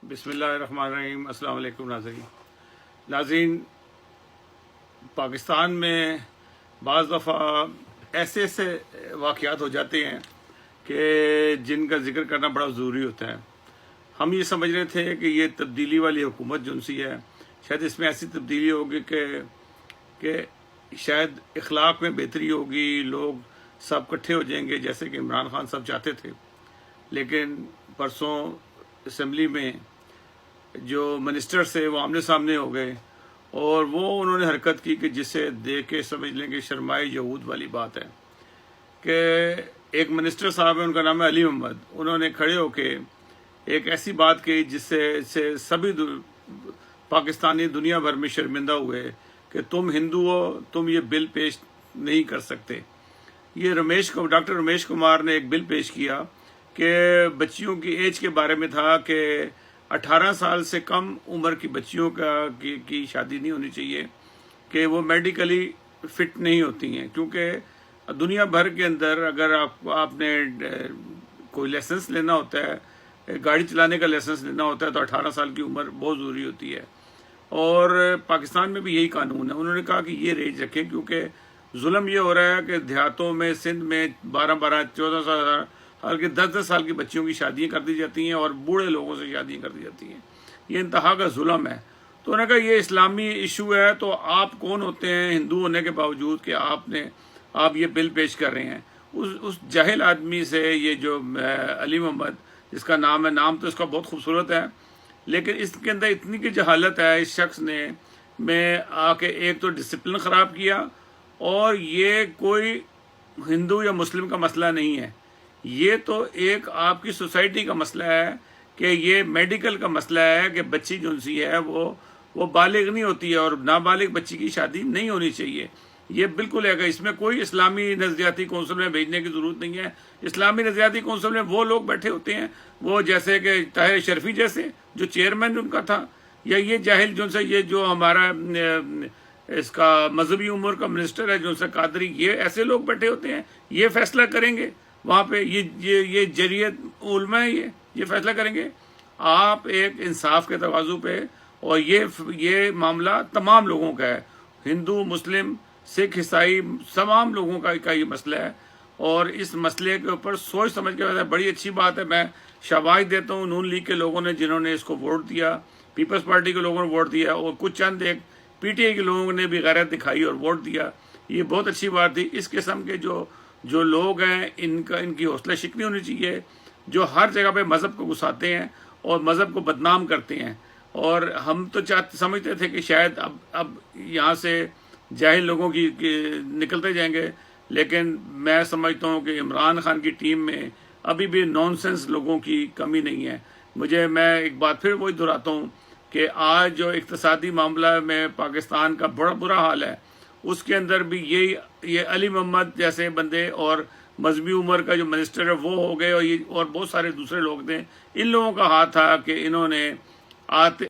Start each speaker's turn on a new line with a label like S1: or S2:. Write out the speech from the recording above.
S1: بسم اللہ الرحمن الرحیم۔ السلام علیکم ناظرین، پاکستان میں بعض دفعہ ایسے واقعات ہو جاتے ہیں کہ جن کا ذکر کرنا بڑا ضروری ہوتا ہے۔ ہم یہ سمجھ رہے تھے کہ یہ تبدیلی والی حکومت جو سی ہے، شاید اس میں ایسی تبدیلی ہوگی کہ شاید اخلاق میں بہتری ہوگی، لوگ سب اکٹھے ہو جائیں گے جیسے کہ عمران خان صاحب چاہتے تھے۔ لیکن پرسوں اسمبلی میں جو منسٹر سے وہ آمنے سامنے ہو گئے اور وہ انہوں نے حرکت کی کہ جسے دیکھ کے سمجھ لیں کہ شرمائے یہود والی بات ہے کہ ایک منسٹر صاحب ہے، ان کا نام ہے علی محمد، انہوں نے کھڑے ہو کے ایک ایسی بات کی جس سے سبھی پاکستانی دنیا بھر میں شرمندہ ہوئے کہ تم ہندو ہو، تم یہ بل پیش نہیں کر سکتے۔ یہ ڈاکٹر رمیش کمار نے ایک بل پیش کیا کہ بچیوں کی ایج کے بارے میں تھا کہ 18 سال سے کم عمر کی بچیوں کی شادی نہیں ہونی چاہیے، کہ وہ میڈیکلی فٹ نہیں ہوتی ہیں، کیونکہ دنیا بھر کے اندر اگر آپ نے کوئی لائسنس لینا ہوتا ہے، گاڑی چلانے کا لائسنس لینا ہوتا ہے تو 18 سال کی عمر بہت ضروری ہوتی ہے، اور پاکستان میں بھی یہی قانون ہے۔ انہوں نے کہا کہ یہ رینج رکھیں، کیونکہ ظلم یہ ہو رہا ہے کہ دیہاتوں میں سندھ میں 12 14 سال کی 10 سال کی بچیوں کی شادیاں کر دی جاتی ہیں اور بوڑھے لوگوں سے شادیاں کر دی جاتی ہیں۔ یہ انتہا کا ظلم ہے۔ تو انہوں نے کہا یہ اسلامی ایشو ہے، تو آپ کون ہوتے ہیں ہندو ہونے کے باوجود کہ آپ یہ بل پیش کر رہے ہیں؟ اس جاہل آدمی سے یہ جو علی محمد جس کا نام ہے، نام تو اس کا بہت خوبصورت ہے، لیکن اس کے اندر اتنی کی جہالت ہے اس شخص نے میں آ کے ایک تو ڈسپلن خراب کیا، اور یہ کوئی ہندو یا مسلم کا مسئلہ نہیں ہے، یہ تو ایک آپ کی سوسائٹی کا مسئلہ ہے کہ یہ میڈیکل کا مسئلہ ہے کہ بچی جو سی ہے وہ بالغ نہیں ہوتی ہے، اور نابالغ بچی کی شادی نہیں ہونی چاہیے۔ یہ بالکل ہے کہ اس میں کوئی اسلامی نظریاتی کونسل میں بھیجنے کی ضرورت نہیں ہے۔ اسلامی نظریاتی کونسل میں وہ لوگ بیٹھے ہوتے ہیں، وہ جیسے کہ طاہر شرفی جیسے جو چیئرمین ان کا تھا، یا یہ جاہل جو سے یہ جو ہمارا اس کا مذہبی امور کا منسٹر ہے جو سے قادری، یہ ایسے لوگ بیٹھے ہوتے ہیں، یہ فیصلہ کریں گے وہاں پہ، یہ جریت علماء ہے، یہ فیصلہ کریں گے۔ آپ ایک انصاف کے ترازو پہ، اور یہ معاملہ تمام لوگوں کا ہے، ہندو مسلم سکھ عیسائی تمام لوگوں کا یہ مسئلہ ہے، اور اس مسئلے کے اوپر سوچ سمجھ کے بڑی اچھی بات ہے۔ میں شاباش دیتا ہوں نون لیگ کے لوگوں نے جنہوں نے اس کو ووٹ دیا، پیپلز پارٹی کے لوگوں نے ووٹ دیا، اور کچھ چند ایک پی ٹی آئی کے لوگوں نے بھی غیرت دکھائی اور ووٹ دیا۔ یہ بہت اچھی بات تھی۔ اس قسم کے جو لوگ ہیں ان کی حوصلہ شکنی ہونی چاہیے، جو ہر جگہ پہ مذہب کو گھساتے ہیں اور مذہب کو بدنام کرتے ہیں۔ اور ہم تو سمجھتے تھے کہ شاید اب یہاں سے جاہل لوگوں کی نکلتے جائیں گے، لیکن میں سمجھتا ہوں کہ عمران خان کی ٹیم میں ابھی بھی نان سینس لوگوں کی کمی نہیں ہے۔ میں ایک بات پھر وہی دہراتا ہوں کہ آج جو اقتصادی معاملہ میں پاکستان کا بڑا برا حال ہے، اس کے اندر بھی یہ علی محمد جیسے بندے اور مذہبی عمر کا جو منسٹر ہے وہ ہو گئے، اور بہت سارے دوسرے لوگ تھے، ان لوگوں کا ہاتھ تھا کہ انہوں نے